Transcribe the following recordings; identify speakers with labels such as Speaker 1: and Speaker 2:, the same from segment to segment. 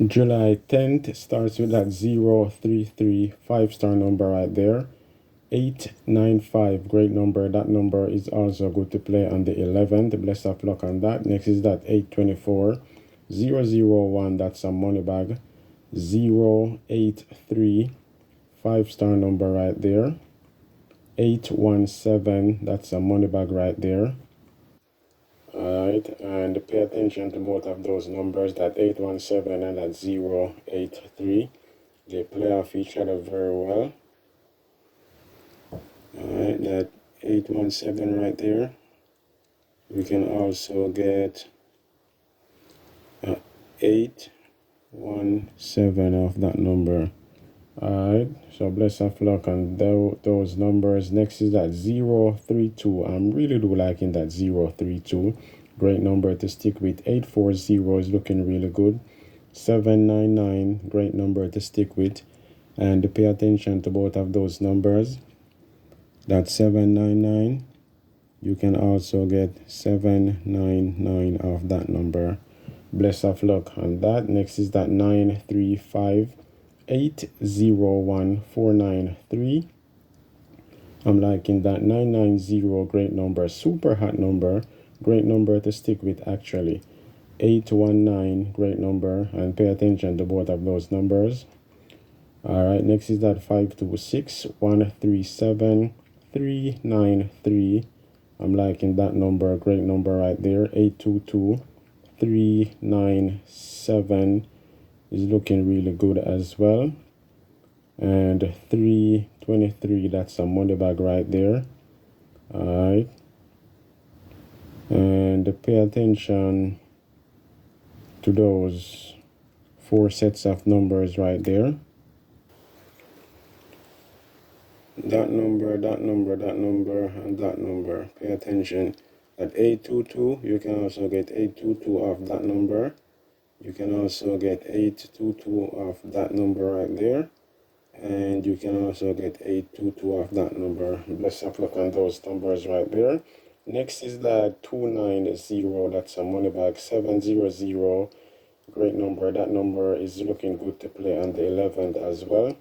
Speaker 1: July 10th starts with that 033 5-star number right there. 895, great number. That number is also good to play on the 11th. Bless of luck on that. Next is that 824 001. That's a money bag. 083, 5-star number right there. 817, that's a money bag right there. Alright, and pay attention to both of those numbers, that 817 and that 083. They play off each other very well. Alright, that 817 right there. We can also get 817 off that number. Alright, so bless of luck on those numbers. Next is that 032. I'm really do liking that 032. Great number to stick with. 840 is looking really good. 799, great number to stick with. And pay attention to both of those numbers. That's 799. You can also get 799 off that number. Bless of luck on that. Next is that 935. 801493. I'm liking that. 990, great number, super hot number, great number to stick with actually. 819, great number, and pay attention to both of those numbers. Alright, next is that 526 137 393. I'm liking that number, great number right there. 822 397 is looking really good as well. And 323, that's a money bag right there. Alright, and pay attention to those 4 sets of numbers right there. That number, that number, that number, and that number. Pay attention. At 822, you can also get 822 off that number. You can also get 822 off that number right there. And you can also get 822 off that number. Bless of luck on those numbers right there. Next is that 290. That's a money bag. 700, great number. That number is looking good to play on the 11th as well.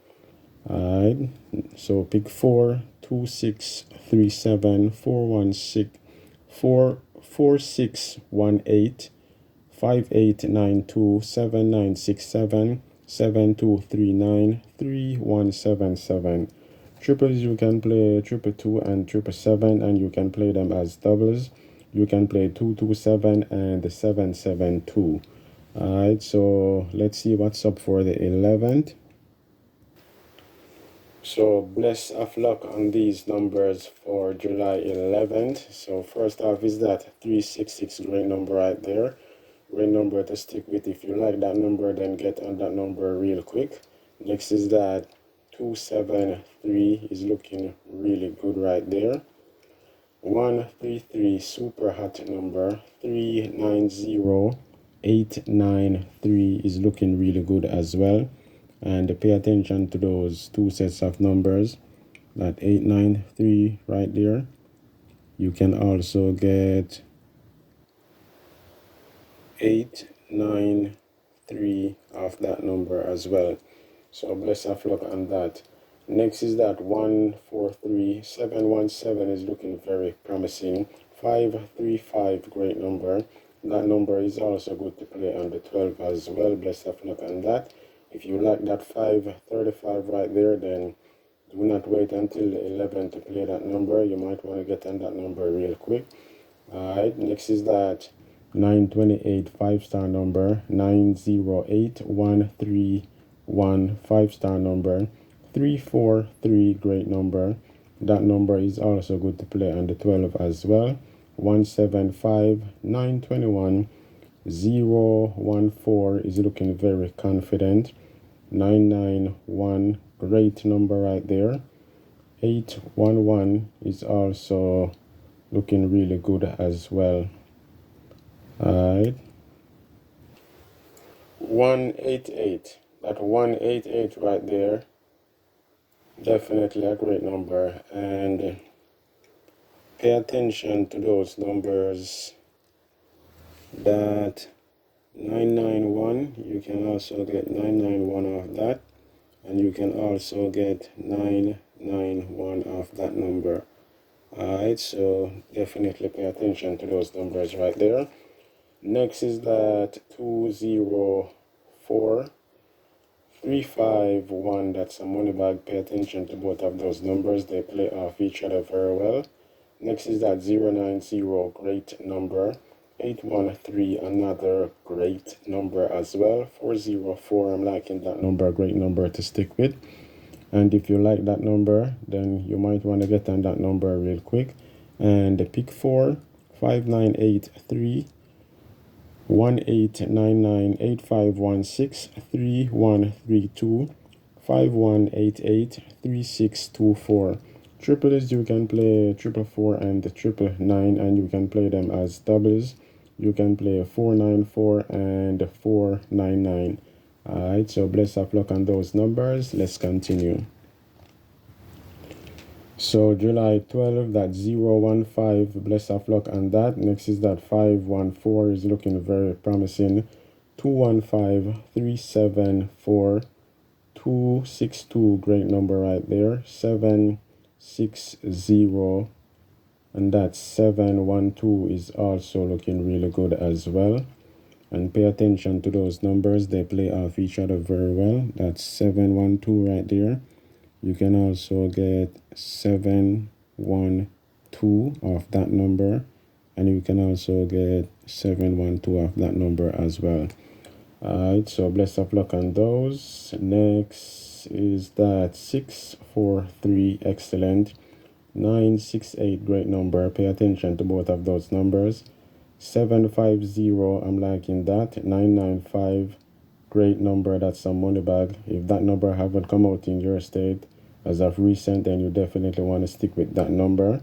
Speaker 1: Alright, so pick 4, 2, 6, 3, 7, 4, 1, 6, 4, 4, 6, 1, 8, 5, 8, 9, 2, 7, 9, 6, 7, 7, 2, 3, 9, 3, 1, 7, 7. Triples, you can play 222 and 777, and you can play them as doubles. You can play 227 and 772. Alright, so let's see what's up for the 11th. So bless of luck on these numbers for July 11th. So first off is that 366, great number right there. Great number to stick with. If you like that number, then get on that number real quick. Next is that 273 is looking really good right there. 133, super hot number. 390, 893 is looking really good as well. And pay attention to those 2 sets of numbers, that 893 right there. You can also get 893 off that number as well. So bless of luck on that. Next is that 143 717 is looking very promising. 535, great number. That number is also good to play on the 12 as well. Bless of luck on that. If you like that 535 right there, then do not wait until the 11th to play that number. You might want to get on that number real quick. Alright, next is that 928, 5-star number. 908 131, 5-star number. 343, great number. That number is also good to play on the 12 as well. 175 921 014 is looking very confident. 991, great number right there. 811 is also looking really good as well. Alright, 188, that 188 right there, definitely a great number. And pay attention to those numbers, that 991 991, you can also get 991 off that, and you can also get 991 off that number. Alright, so definitely pay attention to those numbers right there. Next is that 204351, that's a money bag. Pay attention to both of those numbers, they play off each other very well. Next is that 090, great number. 813, another great number as well. 404, I'm liking that number, great number to stick with. And if you like that number, then you might want to get on that number real quick. And the pick 4, 5983, 1899, 8516, 3132, 5188, 3624. Triples, you can play 444 and 999, and you can play them as doubles. You can play 494 and 499. Alright, so bless of luck on those numbers. Let's continue. So July 12, that 015, bless of luck on that. Next is that 514 is looking very promising. 215, 374, 262, great number right there. 760, and that 712 is also looking really good as well. And pay attention to those numbers, they play off each other very well. That's 712 right there. You can also get 712 off that number, and you can also get 712 off that number as well. Alright, so bless of luck on those. Next is that 643, excellent. 968, great number. Pay attention to both of those numbers. 750, I'm liking that. 995, great number. That's some money bag. If that number haven't come out in your state as of recent, then you definitely want to stick with that number.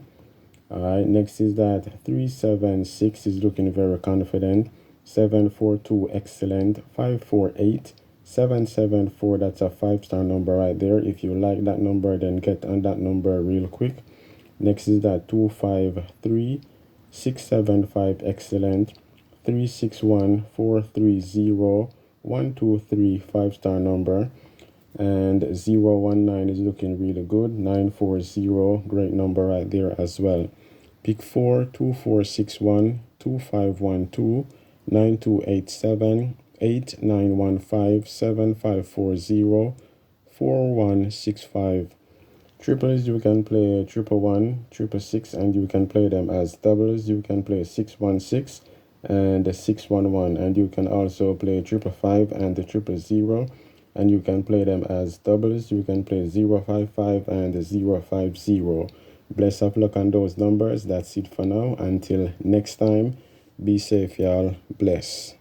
Speaker 1: Alright, next is that 376 is looking very confident. 742, excellent. 548, 774, that's a 5-star number right there. If you like that number, then get on that number real quick. Next is that 253, 675, excellent. 361, 430, 123, 5-star number. And 019 is looking really good. 940, great number right there as well. Pick 4, 2461, 2512, 9287, 8915, 7540, 4165. Triples, you can play 111, 666, and you can play them as doubles. You can play 616 and 611, and you can also play 555 and 000, and you can play them as doubles. You can play 055 and 050. Bless of luck on those numbers. That's it for now. Until next time, be safe, y'all. Bless.